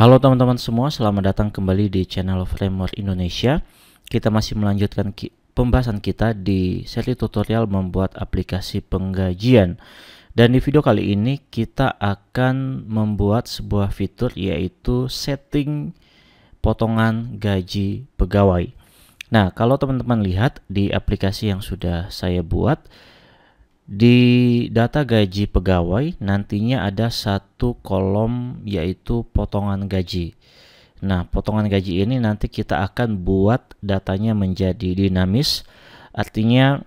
Halo teman-teman semua, selamat datang kembali di channel Framework Indonesia. Kita masih melanjutkan pembahasan kita di seri tutorial membuat aplikasi penggajian. Dan di video kali ini kita akan membuat sebuah fitur, yaitu setting potongan gaji pegawai. Nah, kalau teman-teman lihat di aplikasi yang sudah saya buat, di data gaji pegawai nantinya ada satu kolom yaitu potongan gaji. Nah, potongan gaji ini nanti kita akan buat datanya menjadi dinamis. Artinya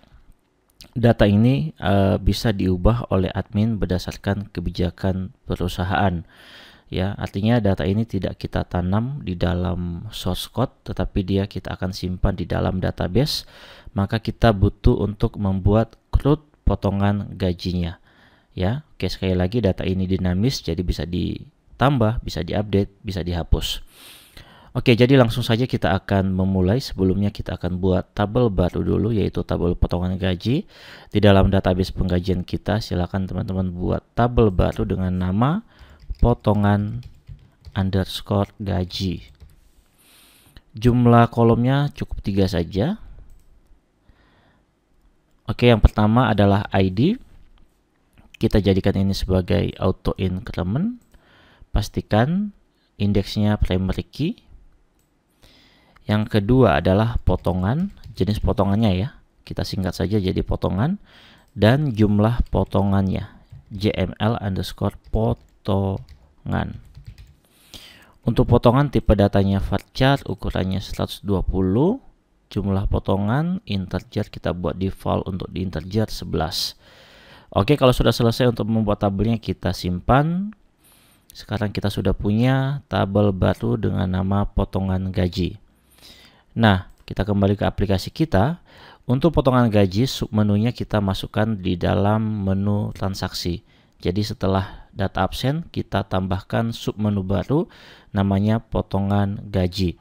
data ini bisa diubah oleh admin berdasarkan kebijakan perusahaan. Ya, artinya data ini tidak kita tanam di dalam source code, tetapi kita akan simpan di dalam database. Maka kita butuh untuk membuat CRUD potongan gajinya. Ya, oke, sekali lagi data ini dinamis, jadi bisa ditambah, bisa diupdate, bisa dihapus. Oke, jadi langsung saja kita akan memulai. Sebelumnya kita akan buat tabel baru dulu, yaitu tabel potongan gaji. Di dalam database penggajian kita, silakan teman-teman buat tabel baru dengan nama potongan underscore gaji. Jumlah kolomnya cukup 3 saja. Oke, yang pertama adalah ID. Kita jadikan ini sebagai auto increment. Pastikan indeksnya primary key. Yang kedua adalah potongan, jenis potongannya ya. Kita singkat saja jadi potongan. Dan jumlah potongannya, JML underscore potongan. Untuk potongan tipe datanya varchar, ukurannya 120. Jumlah potongan integer kita buat default untuk di integer 11. Oke, kalau sudah selesai untuk membuat tabelnya kita simpan. Sekarang kita sudah punya tabel baru dengan nama potongan gaji. Nah, kita kembali ke aplikasi kita. Untuk potongan gaji, submenunya kita masukkan di dalam menu transaksi. Jadi setelah data absen, kita tambahkan submenu baru namanya potongan gaji.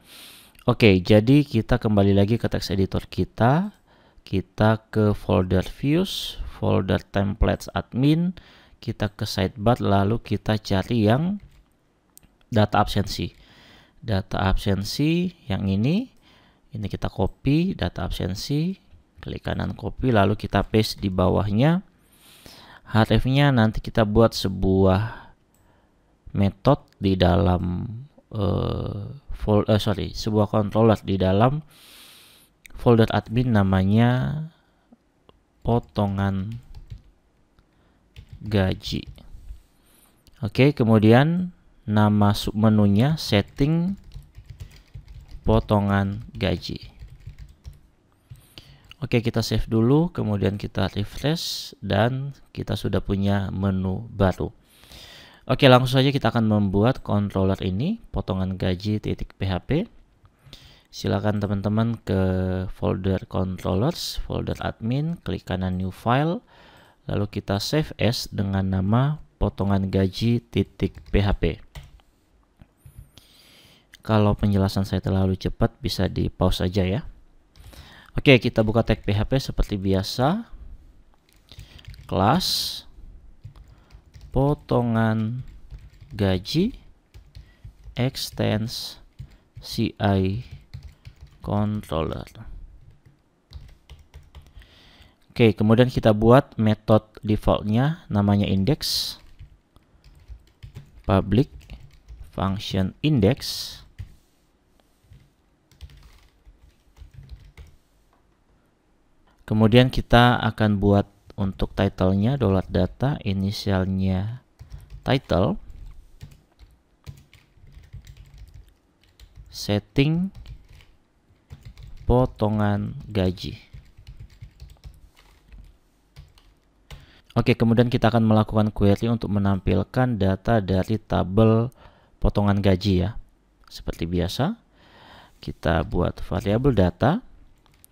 Oke, jadi kita kembali lagi ke text editor kita. Kita ke folder views, folder templates admin, kita ke sidebar, lalu kita cari yang data absensi. Data absensi yang ini kita copy data absensi, klik kanan copy, lalu kita paste di bawahnya. Href-nya nanti kita buat sebuah metode di dalam sebuah controller di dalam folder admin namanya potongan gaji. Oke, kemudian nama submenunya setting potongan gaji. Oke, kita save dulu, kemudian kita refresh dan kita sudah punya menu baru. Oke, langsung saja kita akan membuat controller ini, potongan gaji.php. Silakan teman-teman ke folder controllers, folder admin, klik kanan new file, lalu kita save as dengan nama potongan gaji.php. Kalau penjelasan saya terlalu cepat bisa di pause saja ya. Oke, kita buka tag PHP seperti biasa. Kelas potongan gaji extends CI controller. Oke, kemudian kita buat metode defaultnya namanya index, public function index. Kemudian kita akan buat untuk title-nya $data, inisialnya title, setting potongan gaji. Oke, kemudian kita akan melakukan query untuk menampilkan data dari tabel potongan gaji ya. Seperti biasa, kita buat variabel data.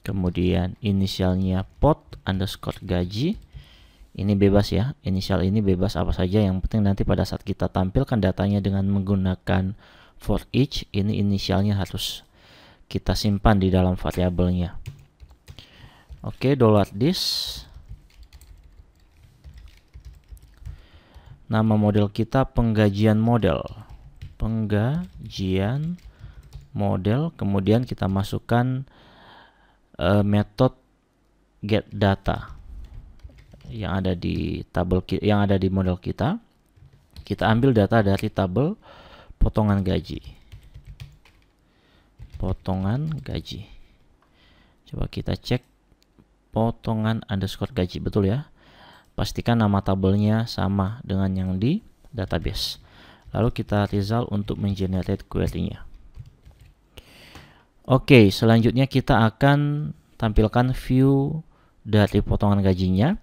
Kemudian inisialnya pot underscore gaji. Ini bebas ya, inisial ini bebas apa saja, yang penting nanti pada saat kita tampilkan datanya dengan menggunakan for each, ini inisialnya harus kita simpan di dalam variabelnya. Oke, $this. Nama model kita penggajian model. penggajian model, kemudian kita masukkan metode get data yang ada di tabel yang ada di model kita. Kita ambil data dari tabel potongan gaji. Potongan gaji. Coba kita cek potongan underscore gaji, betul ya. Pastikan nama tabelnya sama dengan yang di database. Lalu kita result untuk mengenerate query-nya. Oke, selanjutnya kita akan tampilkan view dari potongan gajinya.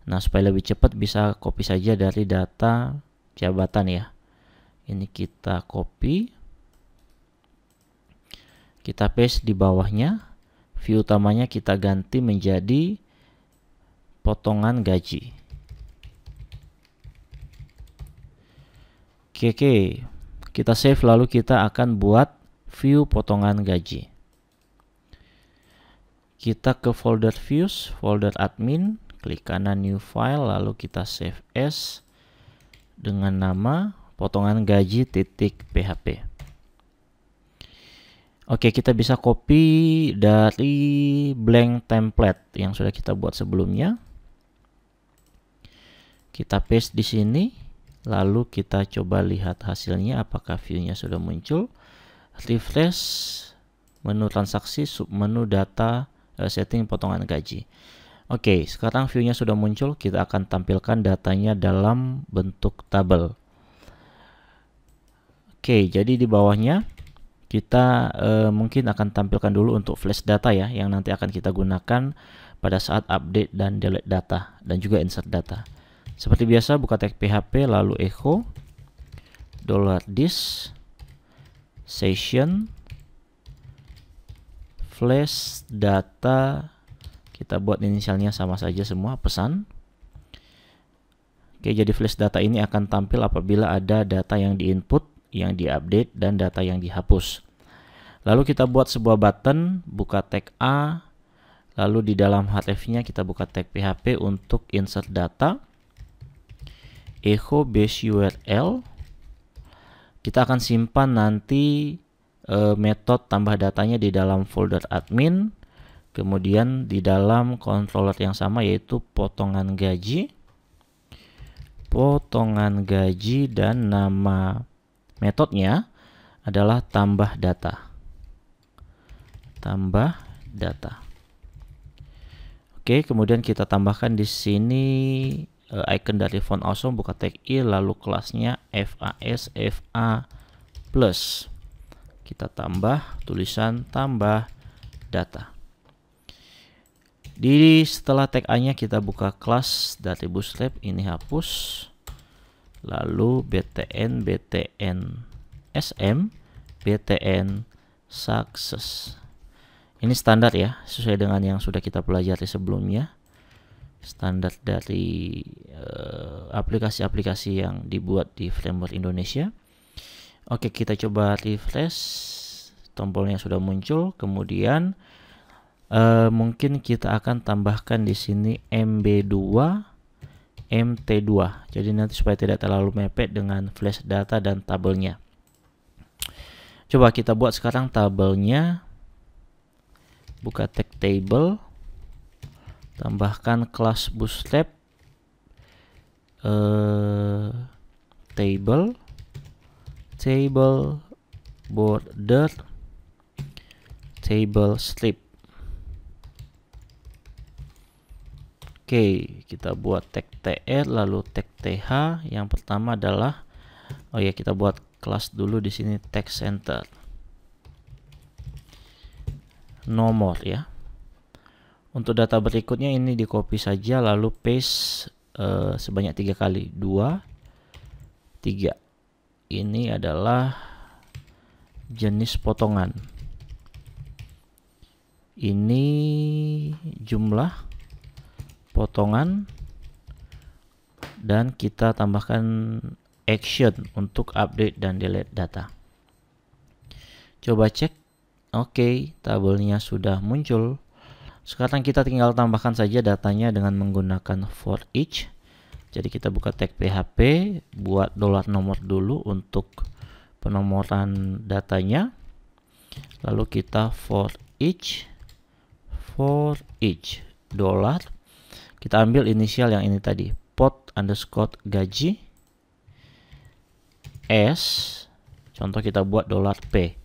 Nah, supaya lebih cepat bisa copy saja dari data jabatan ya. Ini kita copy, kita paste di bawahnya. View utamanya kita ganti menjadi potongan gaji. Oke, kita save, lalu kita akan buat view potongan gaji. Kita ke folder views, folder admin, klik kanan new file, lalu kita save as dengan nama potongan gaji.php. Oke, kita bisa copy dari blank template yang sudah kita buat sebelumnya. Kita paste di sini, lalu kita coba lihat hasilnya apakah view-nya sudah muncul. Refresh menu transaksi, submenu data, setting potongan gaji. Oke, sekarang view-nya sudah muncul. Kita akan tampilkan datanya dalam bentuk tabel. Oke, jadi di bawahnya kita mungkin akan tampilkan dulu untuk flash data ya, yang nanti akan kita gunakan pada saat update dan delete data dan juga insert data. Seperti biasa, buka tag PHP lalu echo $this session flash data, kita buat inisialnya sama saja semua, pesan. Oke, jadi flash data ini akan tampil apabila ada data yang diinput, yang diupdate, dan data yang dihapus. Lalu kita buat sebuah button, buka tag A, lalu di dalam href-nya kita buka tag PHP untuk insert data, echo base URL. Kita akan simpan nanti metode tambah datanya di dalam folder admin, kemudian di dalam controller yang sama yaitu potongan gaji, dan nama metodenya adalah tambah data. Oke, kemudian kita tambahkan di sini icon dari font awesome, buka tag I, lalu kelasnya FAS FA plus. Kita tambah tulisan tambah data. Setelah tag A-nya kita buka kelas dari Bootstrap, ini hapus. Lalu btn sm btn success. Ini standar ya, sesuai dengan yang sudah kita pelajari sebelumnya. Standar dari aplikasi-aplikasi yang dibuat di framework Indonesia. Oke, kita coba refresh. Tombolnya sudah muncul. Kemudian mungkin kita akan tambahkan di sini MB2 MT2. Jadi nanti supaya tidak terlalu mepet dengan flash data dan tabelnya. Coba kita buat sekarang tabelnya. Buka tag table, tambahkan kelas Bootstrap table border table strip. Oke, kita buat tag tr lalu tag th. Yang pertama adalah kita buat kelas dulu di sini tag center. Nomor ya. Untuk data berikutnya ini di copy saja lalu paste sebanyak 3 kali. 2 3. Ini adalah jenis potongan. Ini jumlah potongan dan kita tambahkan action untuk update dan delete data. Coba cek. Oke, tabelnya sudah muncul. Sekarang kita tinggal tambahkan saja datanya dengan menggunakan for each. Jadi kita buka tag PHP, buat $nomor dulu untuk penomoran datanya. Lalu kita for each dollar, kita ambil inisial yang ini tadi, pot underscore gaji S, contoh kita buat $P.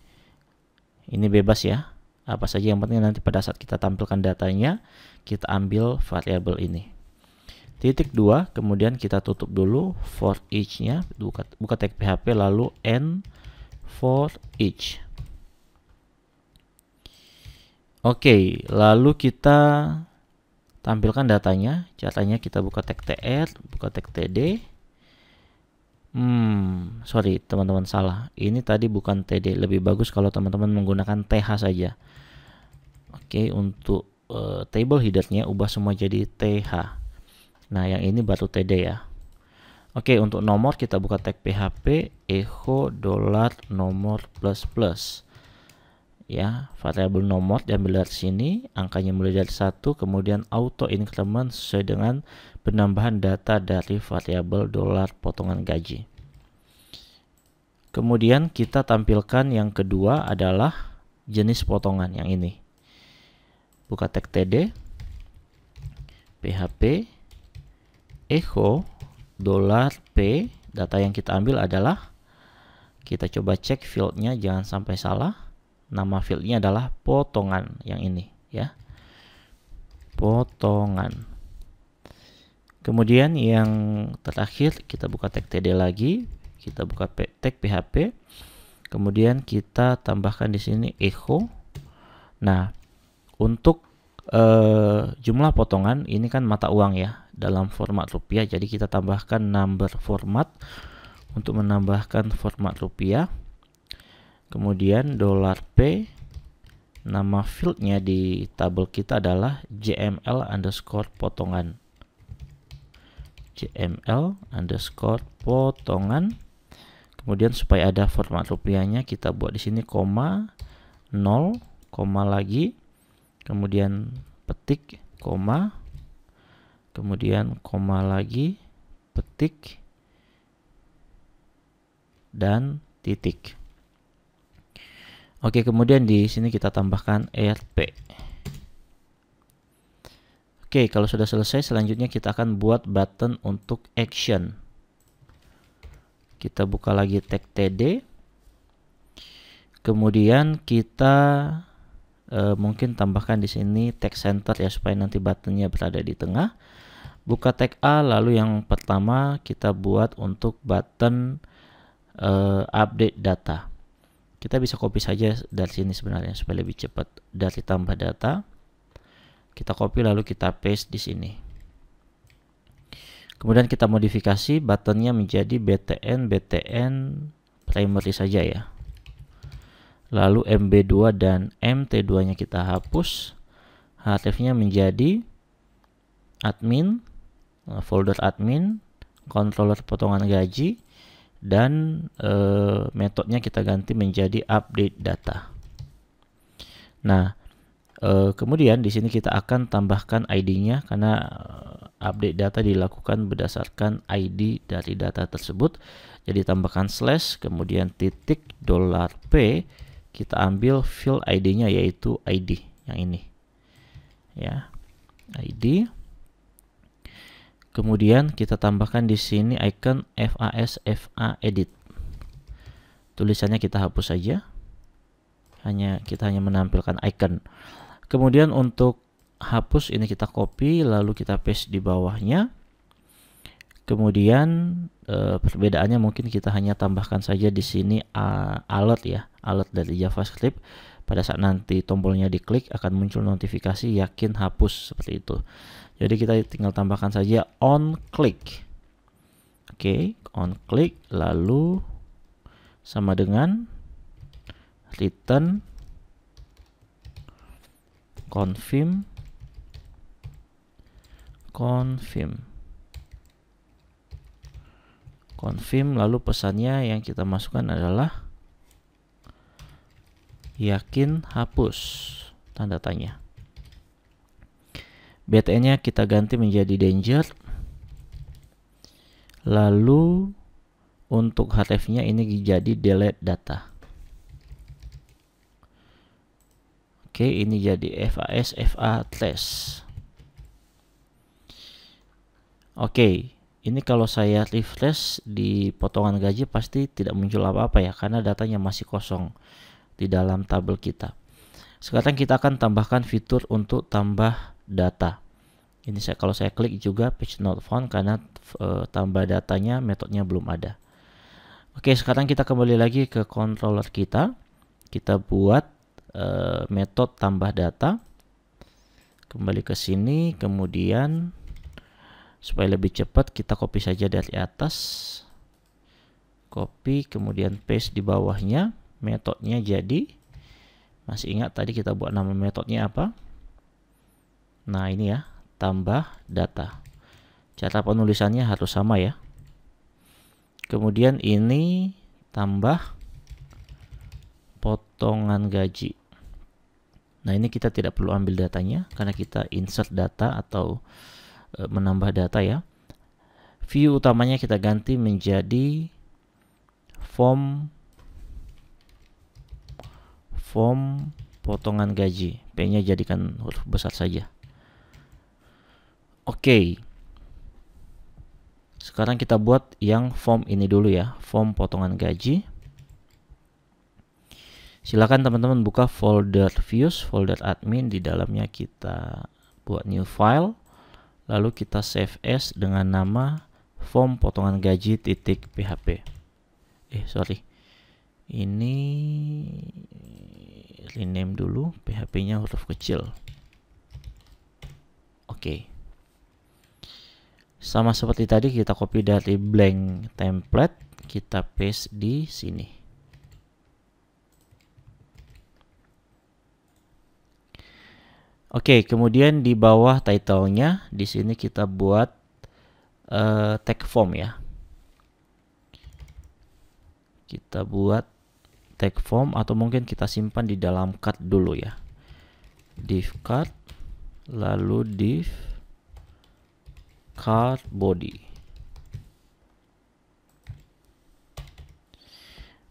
Ini bebas ya, apa saja yang penting nanti pada saat kita tampilkan datanya kita ambil variabel ini. Titik 2, kemudian kita tutup dulu for each nya, buka tag PHP, lalu end for each. Oke, lalu kita tampilkan datanya. Caranya kita buka tag tr, buka tag td. Sorry teman-teman, salah. Ini tadi bukan td. Lebih bagus kalau teman-teman menggunakan th saja. Oke, untuk table headernya ubah semua jadi th. Nah, yang ini baru td ya. Oke, untuk nomor kita buka tag php echo $nomor plus. Ya, variabel nomor diambil dari sini, angkanya mulai dari 1, kemudian auto increment sesuai dengan penambahan data dari variabel $potongan gaji. Kemudian kita tampilkan yang kedua adalah jenis potongan yang ini. Buka tag td, php echo $P, data yang kita ambil adalah, kita coba cek fieldnya jangan sampai salah. Nama fieldnya adalah potongan yang ini ya, potongan. Kemudian yang terakhir kita buka tag td lagi, kita buka tag php, kemudian kita tambahkan di sini echo. Nah, untuk jumlah potongan ini kan mata uang ya, dalam format rupiah, jadi kita tambahkan number format untuk menambahkan format rupiah. Kemudian $P, nama fieldnya di tabel kita adalah JML underscore potongan. JML underscore potongan. Kemudian supaya ada format rupiahnya kita buat di sini koma, 0, koma lagi, kemudian petik, koma, kemudian koma lagi, petik, dan titik. Oke, kemudian di sini kita tambahkan ERP. Oke, kalau sudah selesai, selanjutnya kita akan buat button untuk action. Kita buka lagi tag td. Kemudian kita mungkin tambahkan di sini tag center ya, supaya nanti buttonnya berada di tengah. Buka tag A, lalu yang pertama kita buat untuk button update data. Kita bisa copy saja dari sini sebenarnya supaya lebih cepat. Dari tambah data, kita copy lalu kita paste di sini. Kemudian kita modifikasi buttonnya menjadi BTN primary saja ya. Lalu MB2 dan MT2 nya kita hapus. Href-nya menjadi admin, folder admin, controller potongan gaji, dan metodenya kita ganti menjadi update data. Nah, kemudian di sini kita akan tambahkan ID-nya karena update data dilakukan berdasarkan ID dari data tersebut. Jadi tambahkan slash, kemudian titik $P, kita ambil field ID-nya yaitu ID yang ini. Ya, ID. Kemudian kita tambahkan di sini icon FA edit. Tulisannya kita hapus saja. Kita hanya menampilkan icon. Kemudian untuk hapus ini kita copy lalu kita paste di bawahnya. Kemudian perbedaannya mungkin kita hanya tambahkan saja di sini alert ya, alert dari JavaScript. Pada saat nanti tombolnya diklik akan muncul notifikasi yakin hapus seperti itu. Jadi kita tinggal tambahkan saja on click. Oke, on click lalu sama dengan return confirm lalu pesannya yang kita masukkan adalah yakin hapus tanda tanya. BTN-nya kita ganti menjadi danger. Lalu Untuk href-nya ini jadi delete data. Oke, ini jadi FAS FA trace. Oke, ini kalau saya refresh di potongan gaji pasti tidak muncul apa-apa ya, karena datanya masih kosong di dalam tabel kita. Sekarang kita akan tambahkan fitur untuk tambah data. Ini kalau saya klik juga page not found karena tambah datanya metodenya belum ada. Oke, sekarang kita kembali lagi ke controller kita. Kita buat metode tambah data. Kembali ke sini, kemudian supaya lebih cepat kita copy saja dari atas. Copy, kemudian paste di bawahnya. Metodenya jadi, masih ingat tadi kita buat nama metodenya apa? Nah, ini ya, tambah data. Cara penulisannya harus sama ya. Kemudian ini tambah potongan gaji. Nah, ini kita tidak perlu ambil datanya karena kita insert data atau menambah data ya. View utamanya kita ganti menjadi form potongan gaji. P-nya jadikan huruf besar saja. Oke. Sekarang kita buat yang form ini dulu ya, form potongan gaji. Silakan teman-teman buka folder views, folder admin, di dalamnya kita buat new file, lalu kita save as dengan nama form potongan gaji .php. Ini rename dulu, PHP-nya huruf kecil. Oke. Sama seperti tadi, kita copy dari blank template, kita paste di sini. Oke, kemudian di bawah title-nya, di sini kita buat tag form ya. Kita buat tag form atau mungkin kita simpan di dalam card dulu ya. Div card, lalu div card body.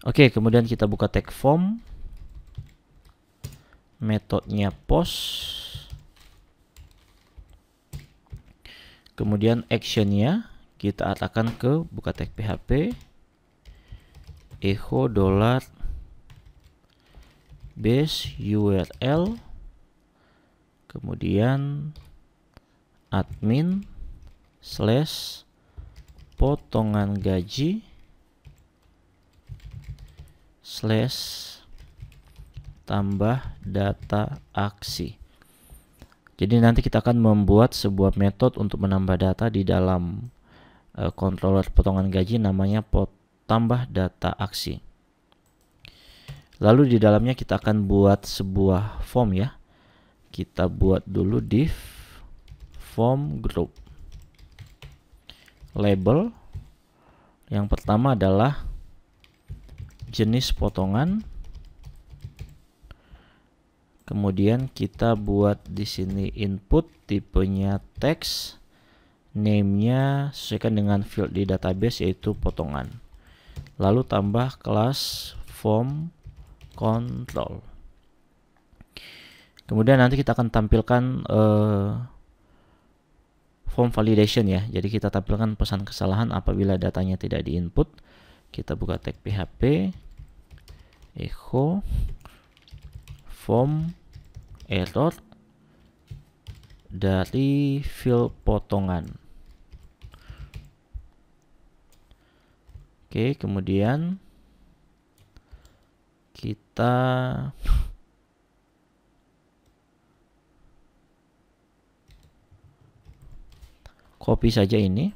Oke, kemudian kita buka tag form, metodenya post, kemudian actionnya kita arahkan ke buka tag PHP, echo $base URL, kemudian admin / potongan gaji / tambah data aksi. Jadi nanti kita akan membuat sebuah metode untuk menambah data di dalam controller potongan gaji, namanya tambah data aksi. Lalu di dalamnya kita akan buat sebuah form ya. Kita buat dulu div form group. Label yang pertama adalah jenis potongan. Kemudian kita buat di sini input, tipenya teks, name-nya sesuaikan dengan field di database yaitu potongan. Lalu tambah kelas form control. Kemudian nanti kita akan tampilkan form validation ya. Jadi kita tampilkan pesan kesalahan apabila datanya tidak diinput. Kita buka tag PHP, echo form error dari field potongan. Oke, kemudian kita copy saja ini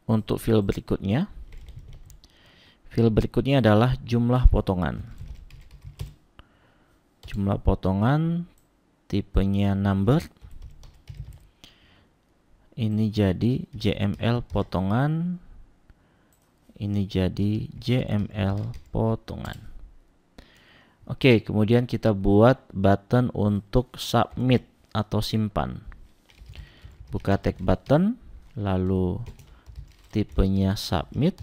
untuk field berikutnya. Field berikutnya adalah jumlah potongan. Jumlah potongan tipenya number. Ini jadi JML potongan. Ini jadi JML potongan. Oke, kemudian kita buat button untuk submit atau simpan. Buka tag button, lalu tipenya submit,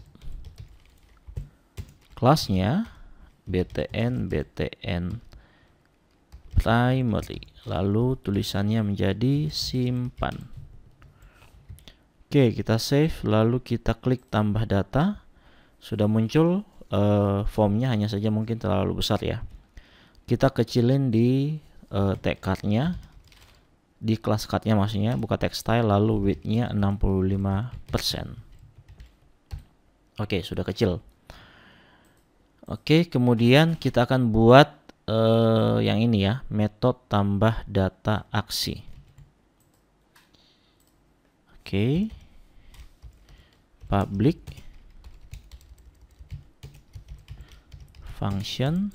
kelasnya btn primary, lalu tulisannya menjadi simpan. Oke, kita save, lalu kita klik tambah data. Sudah muncul formnya, hanya saja mungkin terlalu besar ya. Kita kecilin di tag card-nya, di kelas card-nya maksudnya, buka textile, lalu width-nya 65%. Oke, sudah kecil. Oke, kemudian kita akan buat yang ini ya, metode tambah data aksi. Oke, public function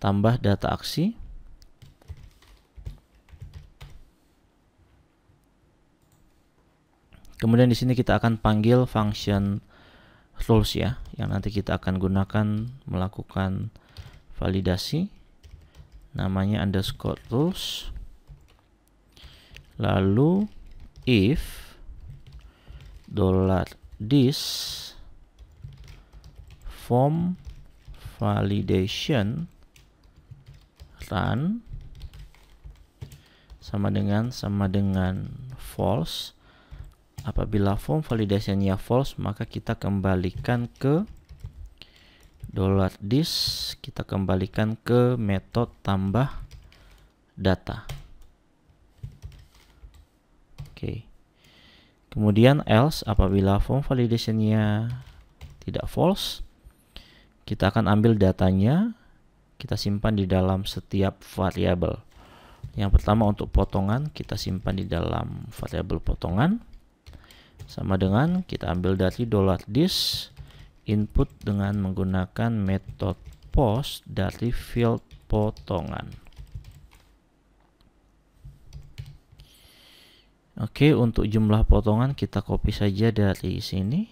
tambah data aksi. Kemudian di sini kita akan panggil function rules ya, yang nanti kita akan gunakan melakukan validasi. Namanya underscore rules. Lalu if $this form validation run sama dengan false. Apabila form validasinya false, maka kita kembalikan ke $this, kita kembalikan ke metode tambah data. Oke. Kemudian else, apabila form validasinya tidak false, kita akan ambil datanya, kita simpan di dalam setiap variabel. Yang pertama untuk potongan, kita simpan di dalam variabel potongan. Sama dengan kita ambil dari $this input dengan menggunakan metode post dari field potongan. Oke, untuk jumlah potongan kita copy saja dari sini.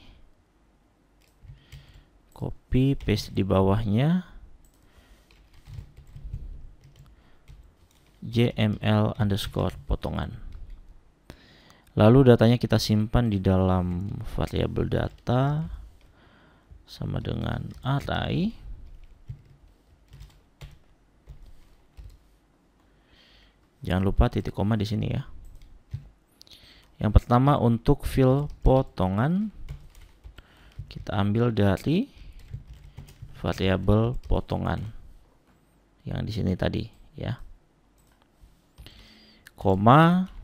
Copy, paste di bawahnya. JML underscore potongan. Lalu datanya kita simpan di dalam variabel data sama dengan array. Jangan lupa titik koma di sini ya. Yang pertama untuk field potongan, kita ambil dari variabel potongan yang di sini tadi ya. Koma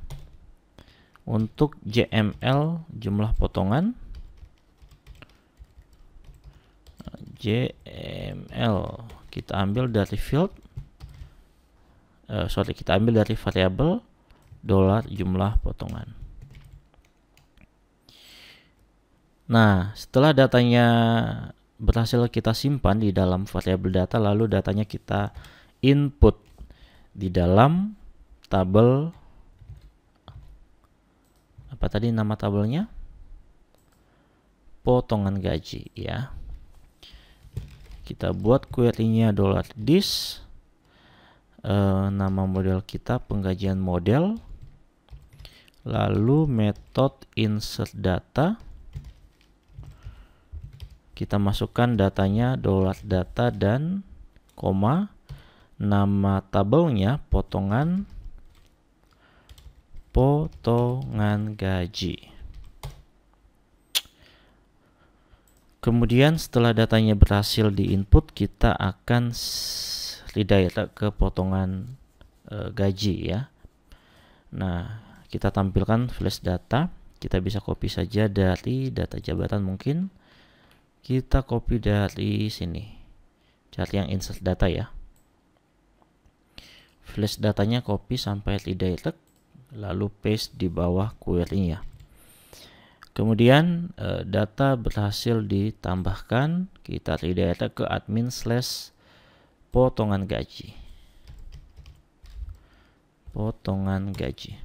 untuk JML jumlah potongan, JML kita ambil dari field, kita ambil dari variabel $jumlah potongan. Nah, setelah datanya berhasil kita simpan di dalam variabel data, lalu datanya kita input di dalam tabel. Apa tadi nama tabelnya? Potongan gaji ya. Kita buat query-nya $this, nama model kita penggajian model, lalu metode insert data, kita masukkan datanya $data dan koma, nama tabelnya potongan gaji. Kemudian setelah datanya berhasil di input, kita akan redirect ke potongan gaji ya. Nah, kita tampilkan flash data. Kita bisa copy saja dari data jabatan mungkin. Kita copy dari sini. Cari yang insert data ya. Flash datanya copy sampai redirect, lalu paste di bawah query-nya. Kemudian data berhasil ditambahkan, kita redirect ke admin/potongan gaji. Potongan gaji.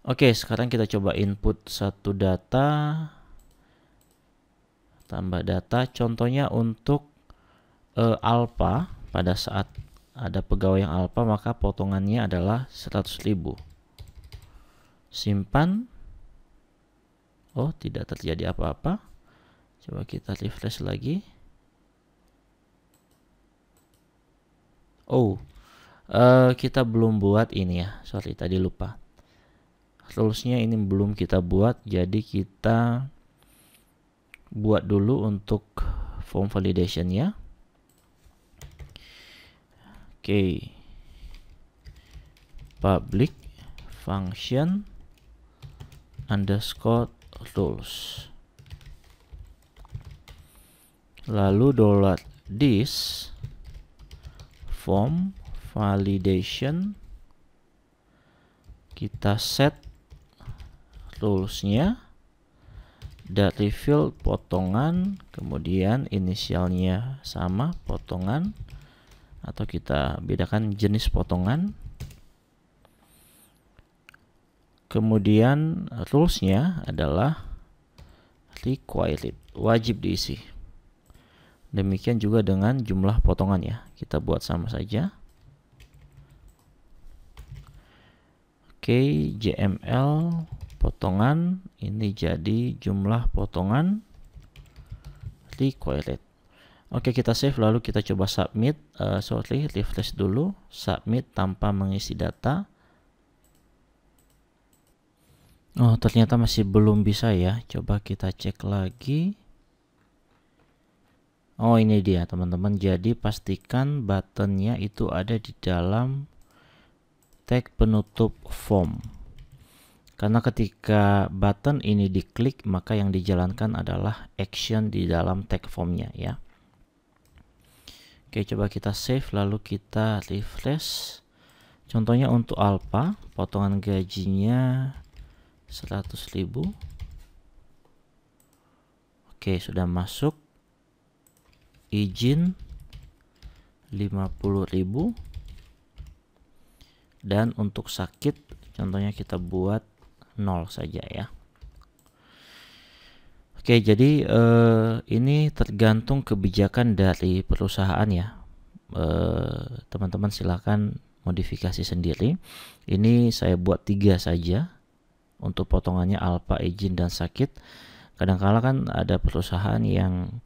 Oke, sekarang kita coba input satu data, tambah data. Contohnya untuk alpha, pada saat ada pegawai yang alpha maka potongannya adalah 100.000. simpan. Oh, tidak terjadi apa-apa. Coba kita refresh lagi. Oh, kita belum buat ini ya. Sorry, tadi lupa. Rulesnya ini belum kita buat, jadi kita buat dulu untuk form validation ya. Oke. Public function underscore rules. Lalu $this form validation, kita set rulesnya dari field potongan, kemudian inisialnya sama potongan, atau kita bedakan jenis potongan. Kemudian rulesnya adalah required, wajib diisi. Demikian juga dengan jumlah potongan ya, kita buat sama saja. Oke, JML potongan ini jadi jumlah potongan required. Oke, kita save lalu kita coba submit. Refresh dulu, submit tanpa mengisi data. Oh, ternyata masih belum bisa ya. Coba kita cek lagi. Oh, ini dia teman-teman. Jadi pastikan buttonnya itu ada di dalam tag penutup form. Karena ketika button ini diklik, maka yang dijalankan adalah action di dalam tag formnya ya. Oke, coba kita save lalu kita refresh. Contohnya untuk alpha, potongan gajinya 100.000. Oke, sudah masuk. Izin 50.000. Dan untuk sakit contohnya kita buat 0 saja ya. Oke, jadi ini tergantung kebijakan dari perusahaan ya. Teman-teman silakan modifikasi sendiri. Ini saya buat 3 saja untuk potongannya alpha, izin, dan sakit. Kadang-kala kan ada perusahaan yang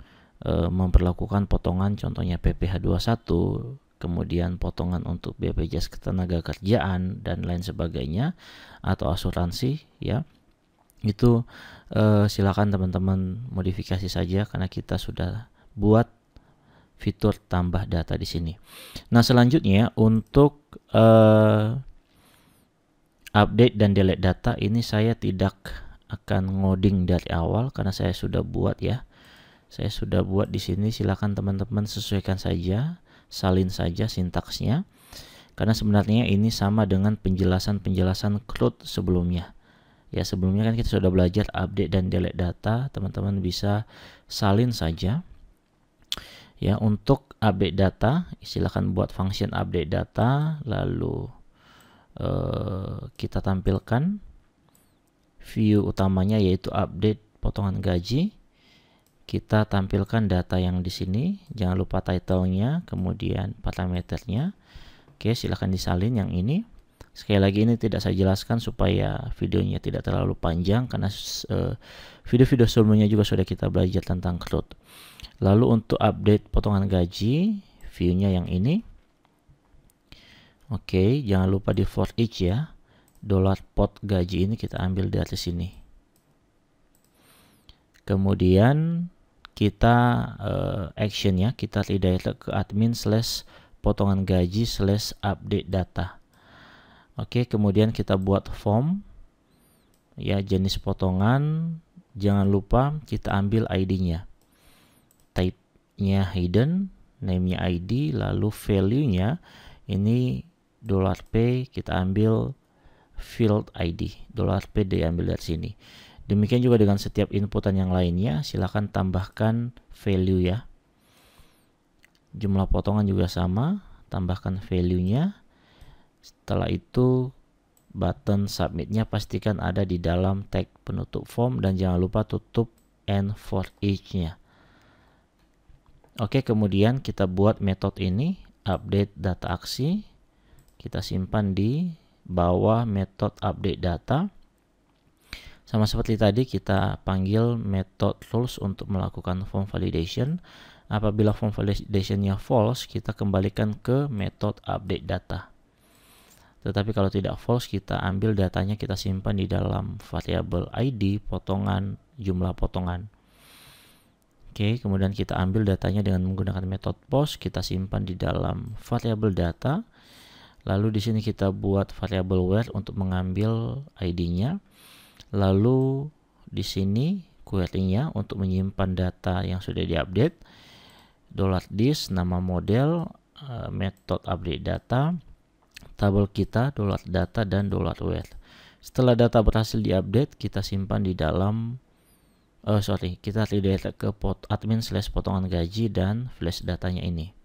memperlakukan potongan contohnya PPh 21, kemudian potongan untuk BPJS Ketenagakerjaan dan lain sebagainya, atau asuransi ya. Itu silakan teman-teman modifikasi saja karena kita sudah buat fitur tambah data di sini. Nah, selanjutnya untuk update dan delete data ini saya tidak akan ngoding dari awal karena saya sudah buat ya. Saya sudah buat di sini, silakan teman-teman sesuaikan saja, salin saja sintaksnya. Karena sebenarnya ini sama dengan penjelasan-penjelasan CRUD sebelumnya. Ya, sebelumnya kan kita sudah belajar update dan delete data, teman-teman bisa salin saja. Ya, untuk update data, silakan buat function update data, lalu kita tampilkan view utamanya yaitu update potongan gaji. Kita tampilkan data yang di sini, jangan lupa title-nya, kemudian parameternya. Oke, silakan disalin yang ini. Sekali lagi ini tidak saya jelaskan supaya videonya tidak terlalu panjang karena video-video sebelumnya juga sudah kita belajar tentang CRUD. Lalu untuk update potongan gaji, view-nya yang ini. Oke, jangan lupa di for each ya. $pot gaji ini kita ambil dari sini. Kemudian kita action ya, kita redirect ke admin /potongan gaji /update data. Oke, kemudian kita buat form ya, jenis potongan, jangan lupa kita ambil ID-nya. Type-nya hidden, name-nya ID, lalu value-nya ini $p, kita ambil field ID, $p diambil dari sini. Demikian juga dengan setiap inputan yang lainnya, silakan tambahkan value ya. Jumlah potongan juga sama, tambahkan value-nya. Setelah itu button submit-nya pastikan ada di dalam tag penutup form dan jangan lupa tutup and for each-nya. Oke, kemudian kita buat metode ini, update data aksi. Kita simpan di bawah metode update data. Sama seperti tadi, kita panggil method rules untuk melakukan form validation. Apabila form validationnya false, kita kembalikan ke method update data. Tetapi kalau tidak false, kita ambil datanya, kita simpan di dalam variabel ID, potongan, jumlah potongan. Oke, kemudian kita ambil datanya dengan menggunakan metode post, kita simpan di dalam variabel data. Lalu di sini kita buat variabel where untuk mengambil ID-nya. Lalu di sini query-nya untuk menyimpan data yang sudah diupdate. $this nama model, metode update data, tabel kita $data dan $where. Setelah data berhasil diupdate, kita simpan di dalam kita redirect ke admin/potongan gaji dan flash datanya ini.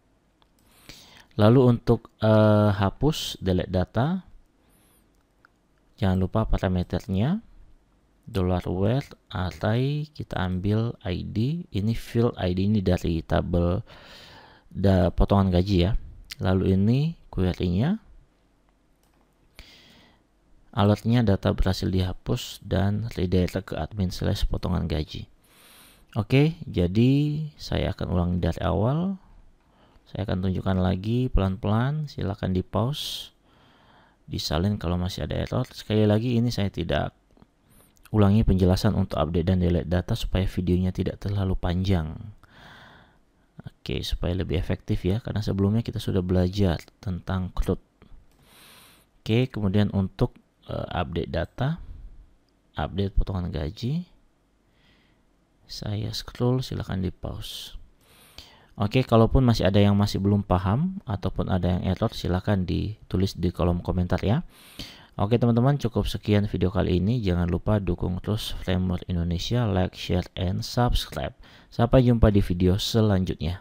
Lalu untuk hapus delete data, jangan lupa parameternya $where array, kita ambil ID, ini field ID ini dari tabel potongan gaji ya. Lalu ini query-nya, alertnya data berhasil dihapus dan redirect ke admin/potongan gaji. Oke, jadi saya akan ulangi dari awal. Saya akan tunjukkan lagi pelan-pelan. Silakan di pause, disalin kalau masih ada error. Sekali lagi, ini saya tidak ulangi penjelasan untuk update dan delete data supaya videonya tidak terlalu panjang. Oke, supaya lebih efektif ya, karena sebelumnya kita sudah belajar tentang CRUD. Oke, kemudian untuk update data, update potongan gaji, saya scroll, silahkan di pause. Oke, kalaupun masih ada yang masih belum paham ataupun ada yang error, silahkan ditulis di kolom komentar ya. Oke teman-teman, cukup sekian video kali ini. Jangan lupa dukung terus Framework Indonesia, like, share, and subscribe. Sampai jumpa di video selanjutnya.